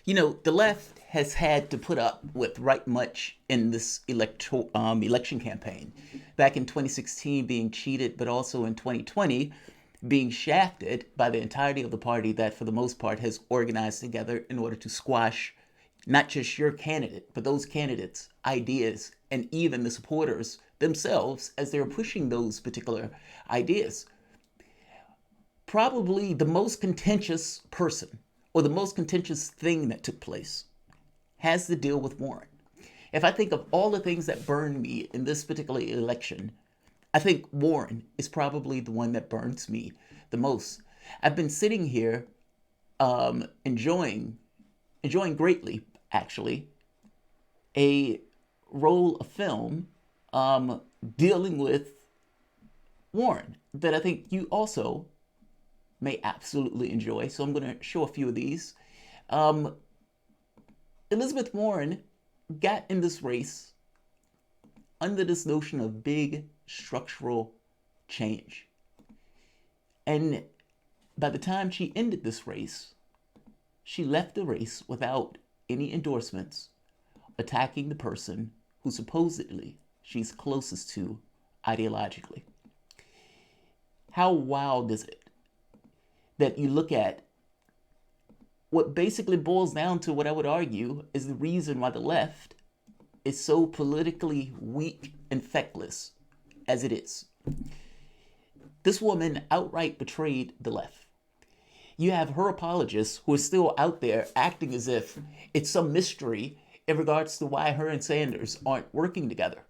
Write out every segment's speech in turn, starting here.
The left has had to put up with right much in this election campaign. Back in 2016, being cheated, but also in 2020, being shafted by the entirety of the party that, for the most part, has organized together in order to squash not just your candidate, but those candidates' ideas and even the supporters themselves as they're pushing those particular ideas. Probably the most contentious person or the most contentious thing that took place has to deal with Warren. If I think of all the things that burned me in this particular election, I think Warren is probably the one that burns me the most. I've been sitting here enjoying greatly, actually, a roll of film dealing with Warren that I think you also may absolutely enjoy. So I'm going to show a few of these. Um, Elizabeth Warren got in this race under this notion of big structural change. And by the time she ended this race, she left the race without any endorsements, attacking the person who supposedly she's closest to ideologically. How wild is it that you look at what basically boils down to what I would argue is the reason why the left is so politically weak and feckless as it is? This woman outright betrayed the left. You have her apologists who are still out there acting as if it's some mystery in regards to why her and Sanders aren't working together.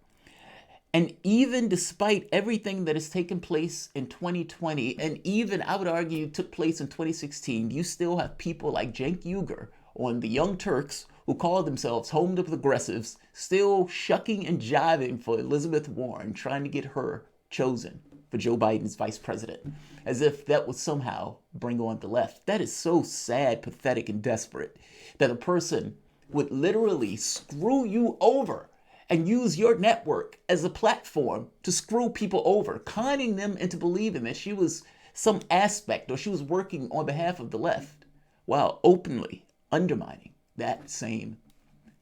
And even despite everything that has taken place in 2020, and even I would argue took place in 2016, you still have people like Cenk Uygur on the Young Turks who call themselves home to progressives, still shucking and jiving for Elizabeth Warren, trying to get her chosen for Joe Biden's vice president, as if that would somehow bring on the left. That is so sad, pathetic, and desperate that a person would literally screw you over and use your network as a platform to screw people over, conning them into believing that she was some aspect or she was working on behalf of the left, while openly undermining that same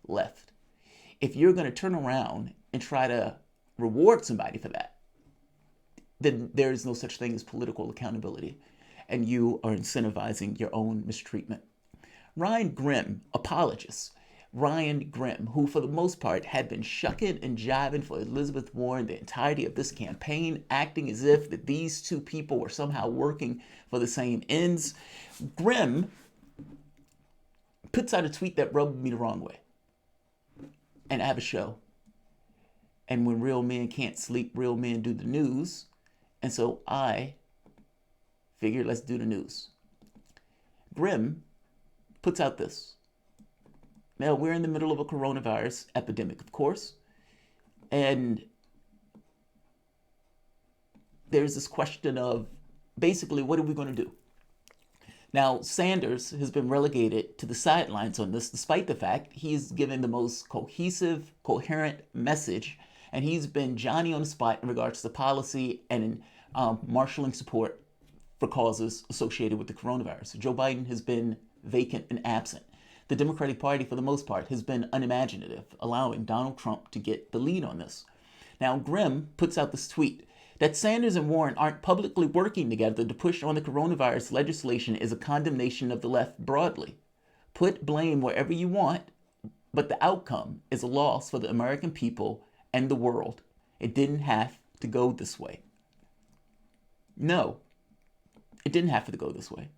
left. If you're going to turn around and try to reward somebody for that, then there is no such thing as political accountability, and you are incentivizing your own mistreatment. Ryan Grimm, apologist, Ryan Grimm, who for the most part had been shucking and jiving for Elizabeth Warren the entirety of this campaign, acting as if that these two people were somehow working for the same ends. Grimm puts out a tweet that rubbed me the wrong way. And I have a show. And when real men can't sleep, real men do the news. And so I figured, let's do the news. Grimm puts out this. Now, we're in the middle of a coronavirus epidemic, of course. And there's this question of basically, what are we going to do? Now, Sanders has been relegated to the sidelines on this, despite the fact he's given the most cohesive, coherent message, and he's been Johnny on the spot in regards to policy and marshaling support for causes associated with the coronavirus. Joe Biden has been vacant and absent. The Democratic Party, for the most part, has been unimaginative, allowing Donald Trump to get the lead on this. Now, Grimm puts out this tweet that Sanders and Warren aren't publicly working together to push on the coronavirus legislation is a condemnation of the left broadly. Put blame wherever you want, but the outcome is a loss for the American people and the world. It didn't have to go this way. No, it didn't have to go this way.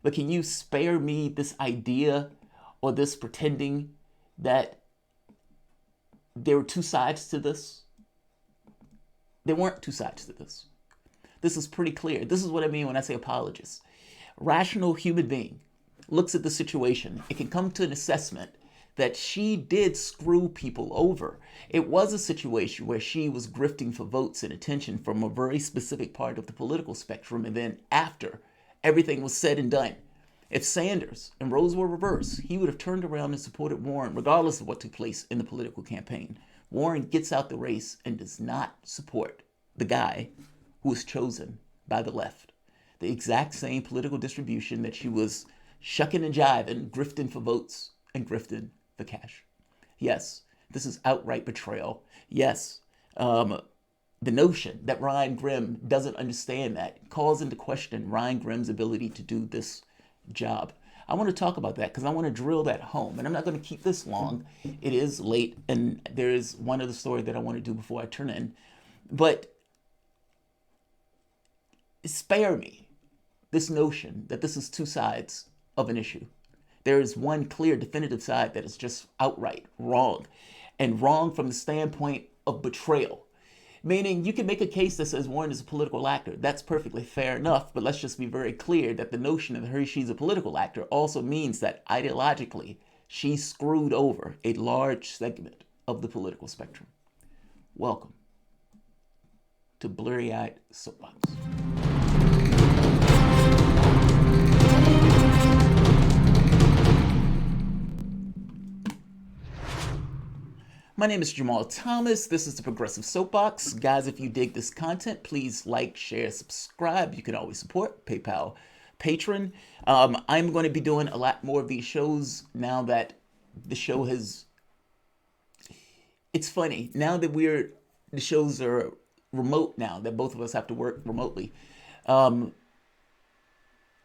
But can you spare me this idea or this pretending that there were two sides to this? There weren't two sides to this. This is pretty clear. This is what I mean when I say apologist. Rational human being looks at the situation. It can come to an assessment that she did screw people over. It was a situation where she was grifting for votes and attention from a very specific part of the political spectrum. And then after everything was said and done, if Sanders and roles were reversed, he would have turned around and supported Warren regardless of what took place in the political campaign. Warren gets out the race and does not support the guy who was chosen by the left. The exact same political distribution that she was shucking and jiving, grifting for votes and grifting for cash. Yes, this is outright betrayal. Yes, the notion that Ryan Grimm doesn't understand that calls into question Ryan Grimm's ability to do this job. I want to talk about that because I want to drill that home. And I'm not going to keep this long. It is late, and there is one other story that I want to do before I turn in. But spare me this notion that this is two sides of an issue. There is one clear, definitive side that is just outright wrong, and wrong from the standpoint of betrayal. Meaning you can make a case that says Warren is a political actor. That's perfectly fair enough, but let's just be very clear that the notion that she's a political actor also means that ideologically she screwed over a large segment of the political spectrum. Welcome to Blurry-Eyed Soapbox. My name is Jamarl Thomas. This is the Progressive Soapbox. Guys, if you dig this content, please like, share, subscribe. You can always support PayPal, Patreon. I'm going to be doing a lot more of these shows now that the show has... It's funny. Now that the shows are remote now, that both of us have to work remotely,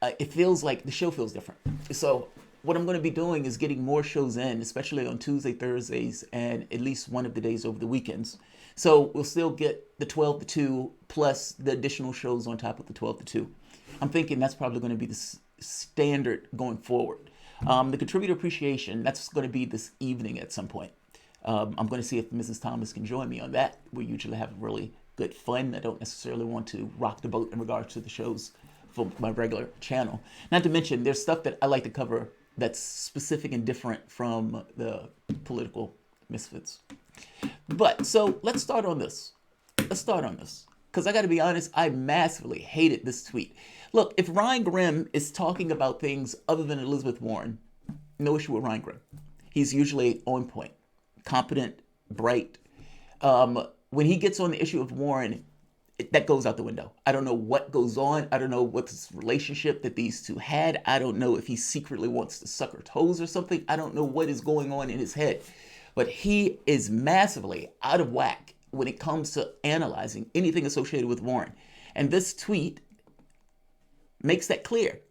it feels like the show feels different. So what I'm going to be doing is getting more shows in, especially on Tuesday, Thursdays, and at least one of the days over the weekends. So we'll still get the 12 to 2 plus the additional shows on top of the 12 to 2. I'm thinking that's probably going to be the standard going forward. The contributor appreciation, that's going to be this evening at some point. I'm going to see if Mrs. Thomas can join me on that. We usually have really good fun. I don't necessarily want to rock the boat in regards to the shows for my regular channel. Not to mention, there's stuff that I like to cover that's specific and different from the political misfits. But so let's start on this. Because I got to be honest, I massively hated this tweet. Look, if Ryan Grimm is talking about things other than Elizabeth Warren, no issue with Ryan Grimm. He's usually on point, competent, bright. When he gets on the issue of Warren, that goes out the window. I don't know what goes on. I don't know what this relationship that these two had. I don't know if he secretly wants to suck her toes or something. I don't know what is going on in his head. But he is massively out of whack when it comes to analyzing anything associated with Warren. And this tweet makes that clear.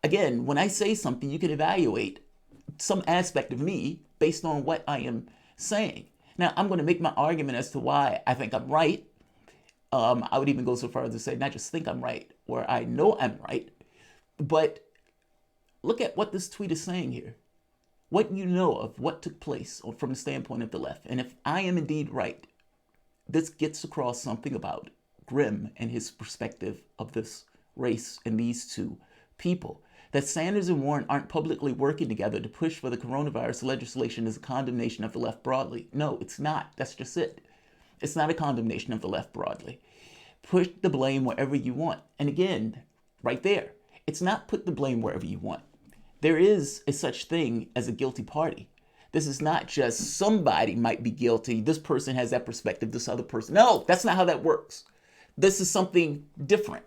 Again, when I say something, you can evaluate some aspect of me based on what I am saying. Now, I'm going to make my argument as to why I think I'm right. I would even go so far as to say, not just think I'm right, or I know I'm right, but look at what this tweet is saying here. What you know of what took place from the standpoint of the left. And if I am indeed right, this gets across something about Grimm and his perspective of this race and these two people. That Sanders and Warren aren't publicly working together to push for the coronavirus legislation is a condemnation of the left broadly. No, it's not. That's just it. It's not a condemnation of the left broadly. Put the blame wherever you want. And again, right there, it's not put the blame wherever you want. There is a such thing as a guilty party. This is not just somebody might be guilty. This person has that perspective, this other person. No, that's not how that works. This is something different.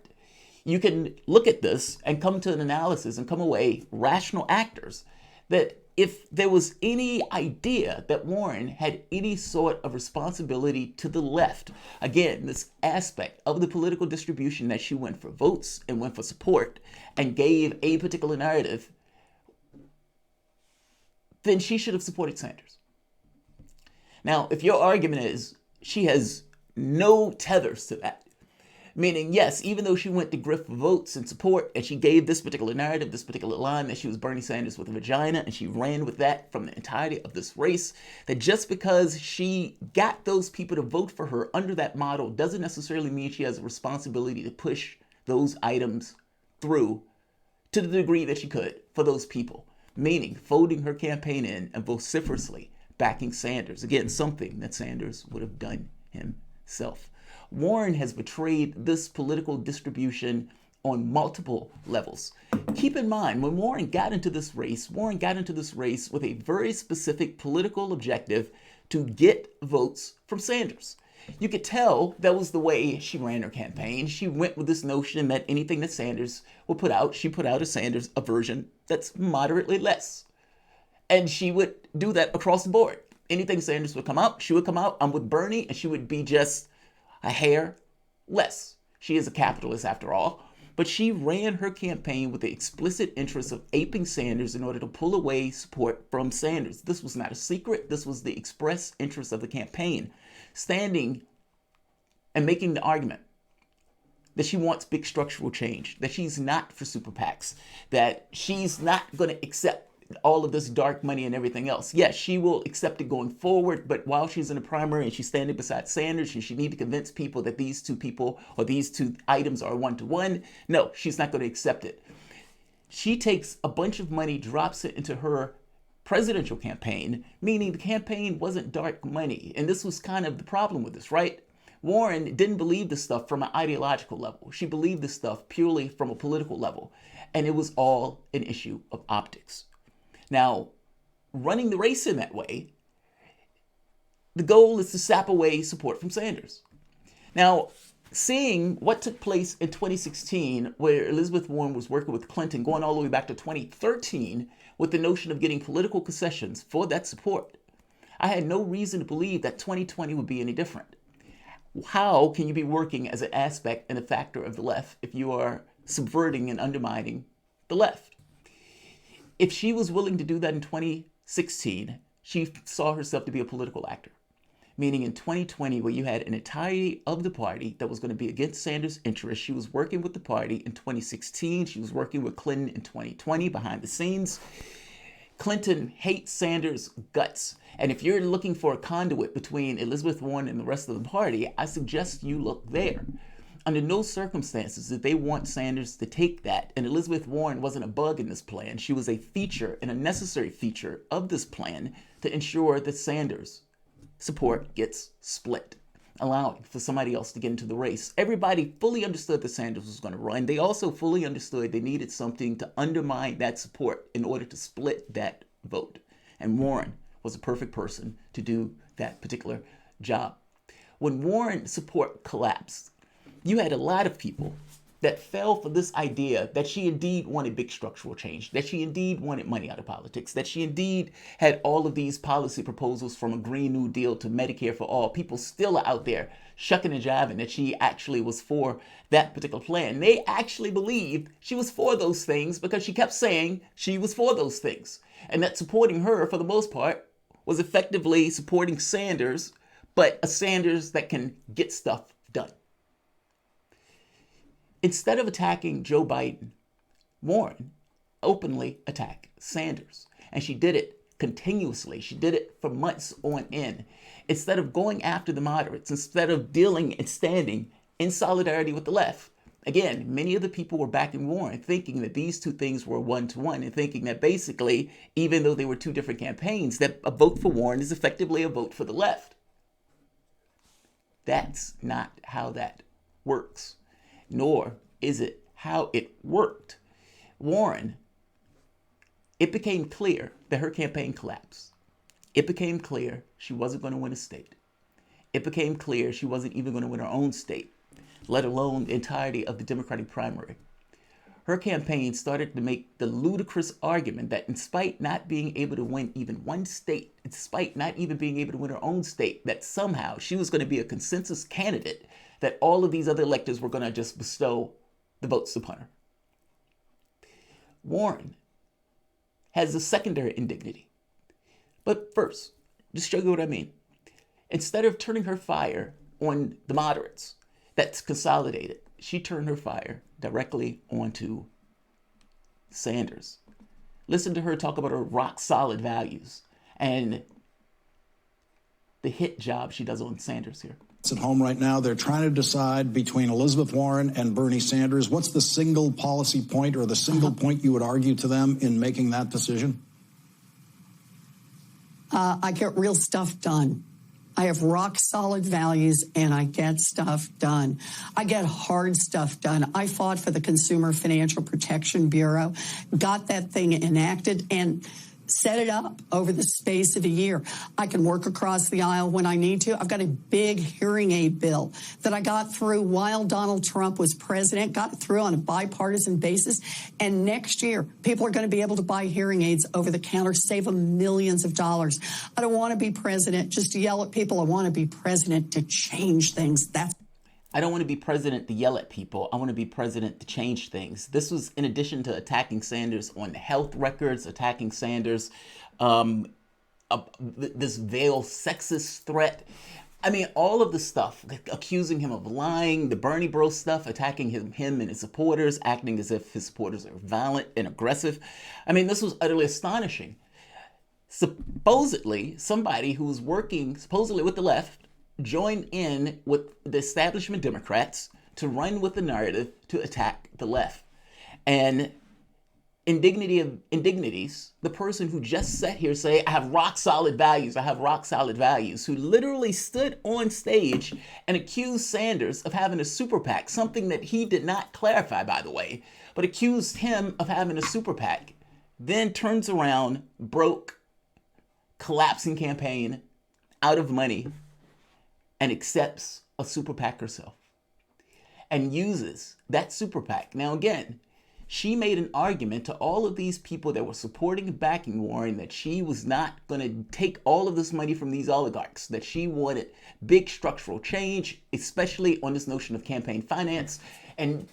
You can look at this and come to an analysis and come away rational actors that if there was any idea that Warren had any sort of responsibility to the left, again, this aspect of the political distribution that she went for votes and went for support and gave a particular narrative, then she should have supported Sanders. Now, if your argument is she has no tethers to that, meaning, yes, even though she went to grift for votes and support, and she gave this particular narrative, this particular line that she was Bernie Sanders with a vagina, and she ran with that from the entirety of this race, that just because she got those people to vote for her under that model doesn't necessarily mean she has a responsibility to push those items through to the degree that she could for those people, meaning folding her campaign in and vociferously backing Sanders. Again, something that Sanders would have done himself. Warren has betrayed this political distribution on multiple levels. Keep in mind, when Warren got into this race with a very specific political objective to get votes from Sanders. You could tell that was the way she ran her campaign. She went with this notion that anything that Sanders would put out, she put out a version that's moderately less. And she would do that across the board. Anything Sanders would come out, she would come out, I'm with Bernie, and she would be just a hair less. She is a capitalist after all. But she ran her campaign with the explicit interest of aping Sanders in order to pull away support from Sanders. This was not a secret. This was the express interest of the campaign. Standing and making the argument that she wants big structural change, that she's not for super PACs, that she's not going to accept all of this dark money and everything else. Yes, she will accept it going forward, but while she's in a primary and she's standing beside Sanders and she need to convince people that these two people or these two items are one-to-one, no, she's not going to accept it. She takes a bunch of money, drops it into her presidential campaign, meaning the campaign wasn't dark money. And this was kind of the problem with this, right? Warren didn't believe this stuff from an ideological level. She believed this stuff purely from a political level. And it was all an issue of optics. Now, running the race in that way, the goal is to sap away support from Sanders. Now, seeing what took place in 2016, where Elizabeth Warren was working with Clinton, going all the way back to 2013, with the notion of getting political concessions for that support, I had no reason to believe that 2020 would be any different. How can you be working as an aspect and a factor of the left if you are subverting and undermining the left? If she was willing to do that in 2016, she saw herself to be a political actor. Meaning in 2020, where you had an entirety of the party that was going to be against Sanders' interests, she was working with the party in 2016. She was working with Clinton in 2020 behind the scenes. Clinton hates Sanders' guts. And if you're looking for a conduit between Elizabeth Warren and the rest of the party, I suggest you look there. Under no circumstances did they want Sanders to take that. And Elizabeth Warren wasn't a bug in this plan. She was a feature and a necessary feature of this plan to ensure that Sanders' support gets split, allowing for somebody else to get into the race. Everybody fully understood that Sanders was going to run. They also fully understood they needed something to undermine that support in order to split that vote. And Warren was a perfect person to do that particular job. When Warren's support collapsed, you had a lot of people that fell for this idea that she indeed wanted big structural change, that she indeed wanted money out of politics, that she indeed had all of these policy proposals from a Green New Deal to Medicare for all. People still are out there shucking and jiving that she actually was for that particular plan. They actually believed she was for those things because she kept saying she was for those things. And that supporting her, for the most part, was effectively supporting Sanders, but a Sanders that can get stuff done. Instead of attacking Joe Biden, Warren openly attacked Sanders. And she did it continuously. She did it for months on end. Instead of going after the moderates, instead of dealing and standing in solidarity with the left. Again, many of the people were backing Warren, thinking that these two things were one-to-one, and thinking that basically, even though they were two different campaigns, that a vote for Warren is effectively a vote for the left. That's not how that works. Nor is it how it worked. Warren, it became clear that her campaign collapsed. It became clear she wasn't going to win a state. It became clear she wasn't even going to win her own state, let alone the entirety of the Democratic primary. Her campaign started to make the ludicrous argument that in spite not being able to win even one state, in spite not even being able to win her own state, that somehow she was going to be a consensus candidate, that all of these other electors were going to just bestow the votes upon her. Warren has a secondary indignity. But first, just show you what I mean. Instead of turning her fire on the moderates that's consolidated, she turned her fire directly onto Sanders. Listen to her talk about her rock solid values and the hit job she does on Sanders here. At home right now, they're trying to decide between Elizabeth Warren and Bernie Sanders. What's the single policy point or the single point you would argue to them in making that decision? I get real stuff done. I have rock solid values and I get stuff done. I get hard stuff done. I fought for the Consumer Financial Protection Bureau, got that thing enacted, and set it up over the space of a year. I can work across the aisle when I need to. I've got a big hearing aid bill that I got through while Donald Trump was president, got it through on a bipartisan basis. And next year, people are going to be able to buy hearing aids over the counter, save them millions of dollars. I don't want to be president just to yell at people. I want to be president to change things. I don't want to be president to yell at people. I want to be president to change things. This was in addition to attacking Sanders on health records, attacking Sanders, this veiled sexist threat. I mean, all of the stuff, accusing him of lying, the Bernie bro stuff, attacking him and his supporters, acting as if his supporters are violent and aggressive. I mean, this was utterly astonishing. Supposedly, somebody who was working supposedly with the left joined in with the establishment Democrats to run with the narrative to attack the left. And indignity of indignities, the person who just sat here say, I have rock solid values, who literally stood on stage and accused Sanders of having a super PAC, something that he did not clarify, by the way, but accused him of having a super PAC, then turns around, broke, collapsing campaign, out of money, and accepts a super PAC herself and uses that super PAC. Now, again, she made an argument to all of these people that were supporting and backing Warren that she was not going to take all of this money from these oligarchs, that she wanted big structural change, especially on this notion of campaign finance. And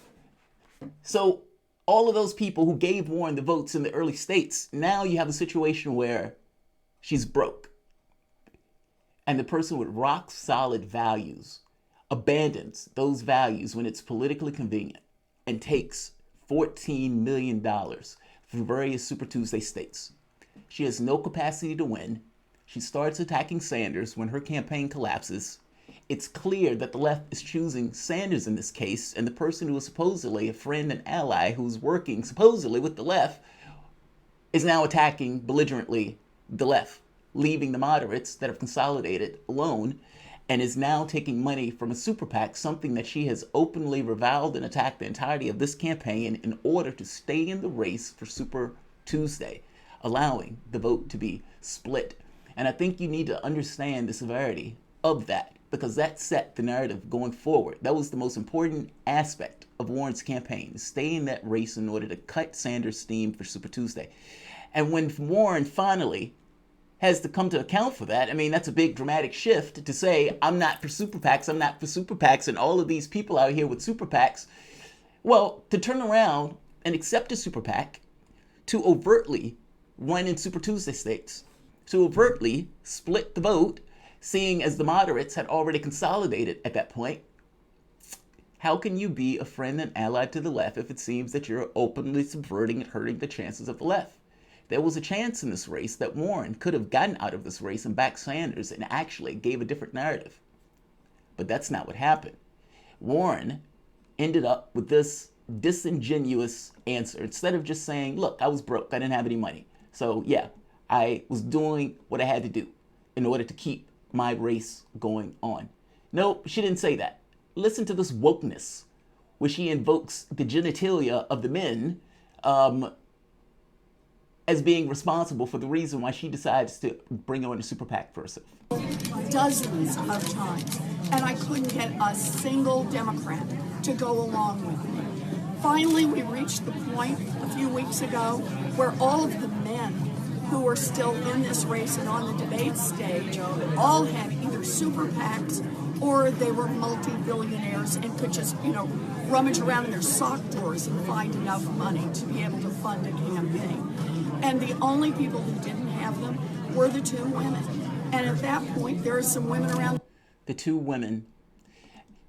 so all of those people who gave Warren the votes in the early states, now you have a situation where she's broke. And the person with rock solid values abandons those values when it's politically convenient and takes $14 million from various Super Tuesday states. She has no capacity to win. She starts attacking Sanders when her campaign collapses. It's clear that the left is choosing Sanders in this case, and the person who was supposedly a friend and ally who's working supposedly with the left is now attacking belligerently the left, leaving the moderates that have consolidated alone, and is now taking money from a super PAC, something that she has openly reviled and attacked the entirety of this campaign in order to stay in the race for Super Tuesday, allowing the vote to be split. And I think you need to understand the severity of that, because that set the narrative going forward. That was the most important aspect of Warren's campaign, stay in that race in order to cut Sanders' steam for Super Tuesday. And when Warren finally has to come to account for that, I mean, that's a big dramatic shift to say, I'm not for super PACs, and all of these people out here with super PACs. Well, to turn around and accept a super PAC, to overtly run in Super Tuesday states, to overtly split the vote, seeing as the moderates had already consolidated at that point. How can you be a friend and ally to the left if it seems that you're openly subverting and hurting the chances of the left? There was a chance in this race that Warren could have gotten out of this race and backed Sanders and actually gave a different narrative. But that's not what happened. Warren ended up with this disingenuous answer. Instead of just saying, look, I was broke, I didn't have any money. So yeah, I was doing what I had to do in order to keep my race going on. Nope, she didn't say that. Listen to this wokeness, where she invokes the genitalia of the men as being responsible for the reason why she decides to bring on a super PAC for herself. Dozens of times, and I couldn't get a single Democrat to go along with me. Finally, we reached the point a few weeks ago where all of the men who were still in this race and on the debate stage all had either super PACs or they were multi-billionaires and could just, rummage around in their sock drawers and find enough money to be able to fund a campaign. And the only people who didn't have them were the two women. And at that point, there are some women around. The two women.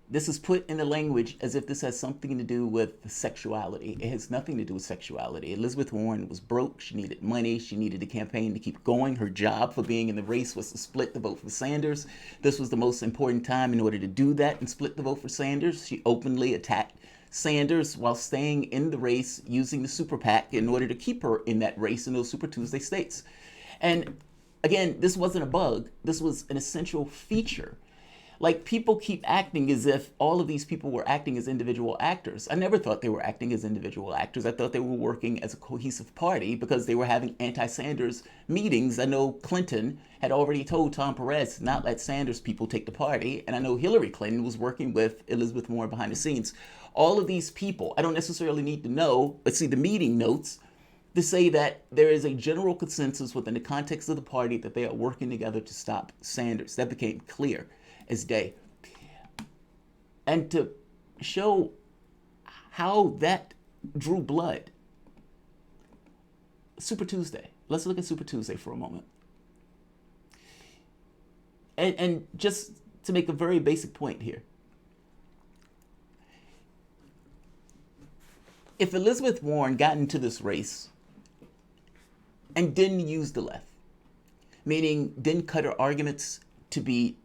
This is put in the language as if this has something to do with sexuality. It has nothing to do with sexuality. Elizabeth Warren was broke. She needed money. She needed a campaign to keep going. Her job for being in the race was to split the vote for Sanders. This was the most important time in order to do that and split the vote for Sanders. She openly attacked Sanders while staying in the race using the super PAC in order to keep her in that race in those Super Tuesday states. And again, this wasn't a bug. This was an essential feature Like, people keep acting as if all of these people were acting as individual actors. I never thought they were acting as individual actors. I thought they were working as a cohesive party because they were having anti-Sanders meetings. I know Clinton had already told Tom Perez to not let Sanders people take the party. And I know Hillary Clinton was working with Elizabeth Warren behind the scenes. All of these people, I don't necessarily need to know, but see the meeting notes to say that there is a general consensus within the context of the party that they are working together to stop Sanders. That became clear as day. And to show how that drew blood, Super Tuesday. Let's look at Super Tuesday for a moment. And just to make a very basic point here. If Elizabeth Warren got into this race and didn't use the left, meaning didn't cut her arguments to be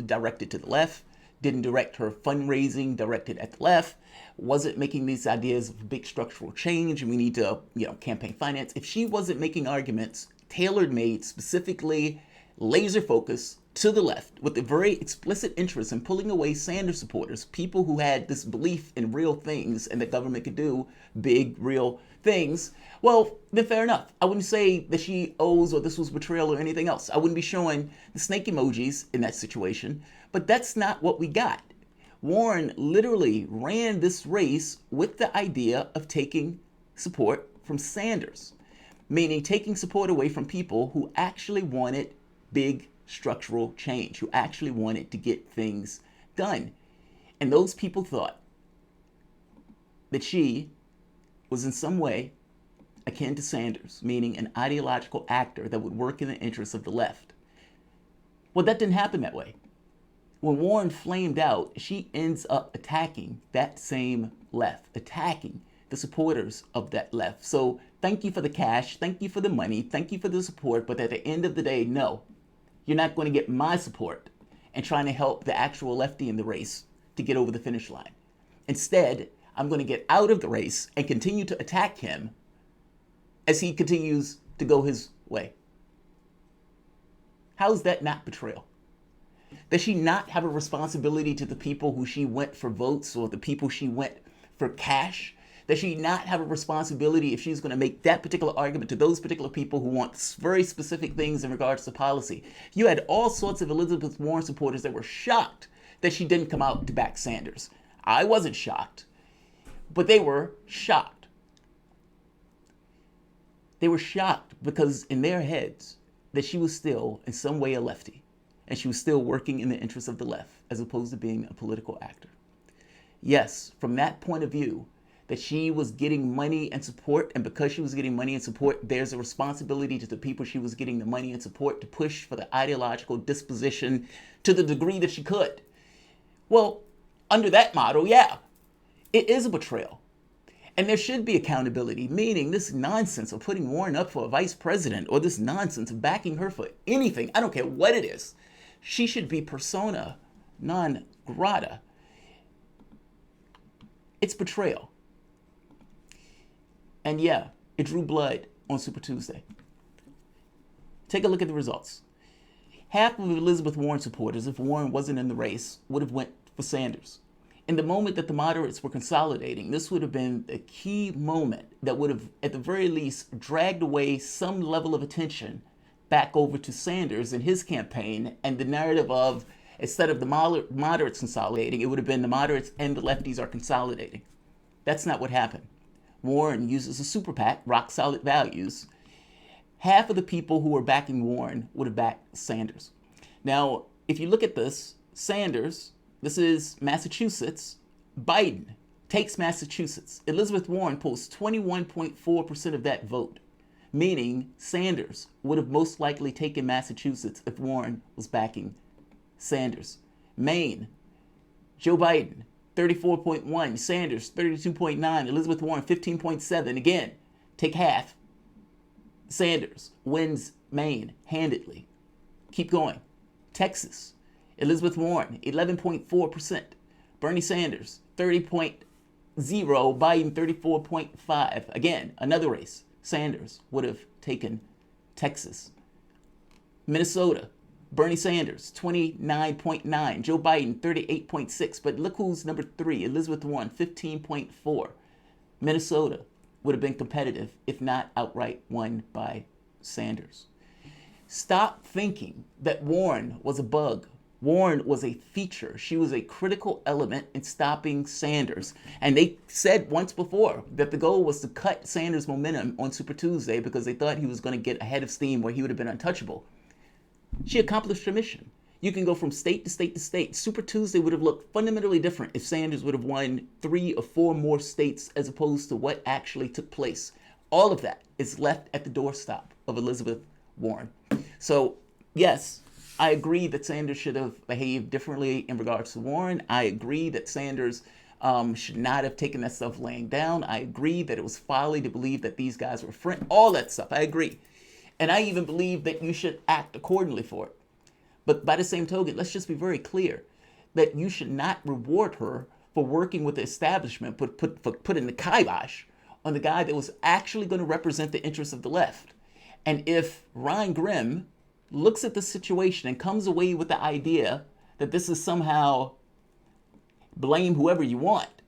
directed to the left, didn't direct her fundraising directed at the left, wasn't making these ideas of big structural change and we need to, campaign finance. If she wasn't making arguments tailor-made, specifically laser focused to the left with a very explicit interest in pulling away Sanders supporters, people who had this belief in real things and that government could do big, real things, well, then fair enough. I wouldn't say that she owes or this was betrayal or anything else. I wouldn't be showing the snake emojis in that situation, but that's not what we got. Warren literally ran this race with the idea of taking support from Sanders, meaning taking support away from people who actually wanted big structural change, who actually wanted to get things done. And those people thought that she was in some way akin to Sanders, meaning an ideological actor that would work in the interests of the left. Well, that didn't happen that way. When Warren flamed out, she ends up attacking that same left, attacking the supporters of that left. So thank you for the cash, thank you for the money, thank you for the support, but at the end of the day, no, you're not going to get my support and trying to help the actual lefty in the race to get over the finish line. Instead, I'm going to get out of the race and continue to attack him as he continues to go his way. How is that not betrayal? Does she not have a responsibility to the people who she went for votes or the people she went for cash? Does she not have a responsibility if she's going to make that particular argument to those particular people who want very specific things in regards to policy? You had all sorts of Elizabeth Warren supporters that were shocked that she didn't come out to back Sanders. I wasn't shocked, but they were shocked. They were shocked because in their heads that she was still in some way a lefty and she was still working in the interests of the left as opposed to being a political actor. Yes, from that point of view, that she was getting money and support, and because she was getting money and support, there's a responsibility to the people she was getting the money and support to push for the ideological disposition to the degree that she could. Well, under that model, yeah, it is a betrayal. And there should be accountability, meaning this nonsense of putting Warren up for a vice president or this nonsense of backing her for anything, I don't care what it is, she should be persona non grata. It's betrayal. And yeah, it drew blood on Super Tuesday. Take a look at the results. Half of Elizabeth Warren supporters, if Warren wasn't in the race, would have went for Sanders. In the moment that the moderates were consolidating, this would have been a key moment that would have, at the very least, dragged away some level of attention back over to Sanders and his campaign, and the narrative of, instead of the moderates consolidating, it would have been the moderates and the lefties are consolidating. That's not what happened. Warren uses a super PAC, rock solid values. Half of the people who were backing Warren would have backed Sanders. Now, if you look at this, Sanders, this is Massachusetts, Biden takes Massachusetts. Elizabeth Warren pulls 21.4% of that vote, meaning Sanders would have most likely taken Massachusetts if Warren was backing Sanders. Maine, Joe Biden, 34.1, Sanders, 32.9, Elizabeth Warren, 15.7. Again, take half. Sanders wins Maine handedly. Keep going. Texas, Elizabeth Warren, 11.4%. Bernie Sanders, 30.0. Biden, 34.5. Again, another race. Sanders would have taken Texas. Minnesota, Bernie Sanders, 29.9. Joe Biden, 38.6. But look who's number 3. Elizabeth Warren, 15.4. Minnesota would have been competitive, if not outright won by Sanders. Stop thinking that Warren was a bug. Warren was a feature. She was a critical element in stopping Sanders. And they said once before that the goal was to cut Sanders' momentum on Super Tuesday because they thought he was going to get ahead of steam where he would have been untouchable. She accomplished her mission. You can go from state to state to state. Super Tuesday would have looked fundamentally different if Sanders would have won 3 or 4 more states as opposed to what actually took place. All of that is left at the doorstep of Elizabeth Warren. So, yes, I agree that Sanders should have behaved differently in regards to Warren. I agree that Sanders should not have taken that stuff laying down. I agree that it was folly to believe that these guys were friends. All that stuff, I agree. And I even believe that you should act accordingly for it. But by the same token, let's just be very clear that you should not reward her for working with the establishment, for putting the kibosh on the guy that was actually going to represent the interests of the left. And if Ryan Grimm looks at the situation and comes away with the idea that this is somehow blame whoever you want,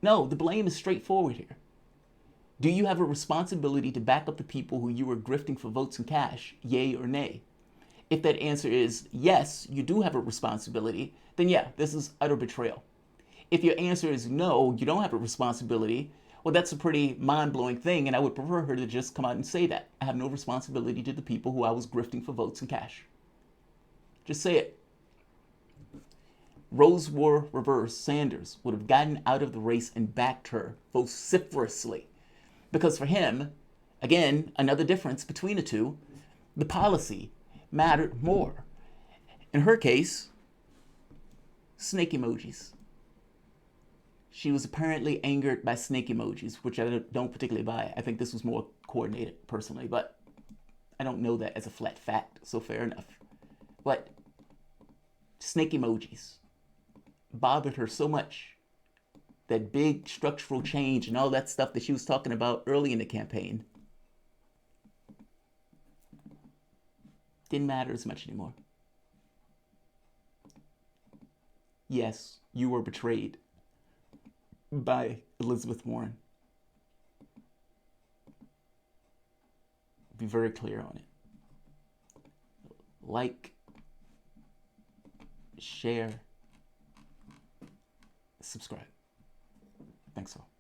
no, the blame is straightforward here. Do you have a responsibility to back up the people who you were grifting for votes and cash, yay or nay? If that answer is yes, you do have a responsibility, then yeah, this is utter betrayal. If your answer is no, you don't have a responsibility, well, that's a pretty mind-blowing thing, and I would prefer her to just come out and say that. I have no responsibility to the people who I was grifting for votes and cash. Just say it. Roles were reversed. Sanders would have gotten out of the race and backed her vociferously. Because for him, again, another difference between the two, the policy mattered more. In her case, snake emojis. She was apparently angered by snake emojis, which I don't particularly buy. I think this was more coordinated personally, but I don't know that as a flat fact, so fair enough. But snake emojis bothered her so much that big structural change and all that stuff that she was talking about early in the campaign didn't matter as much anymore. Yes, you were betrayed by Elizabeth Warren. Be very clear on it. Like, share, subscribe. Thanks all.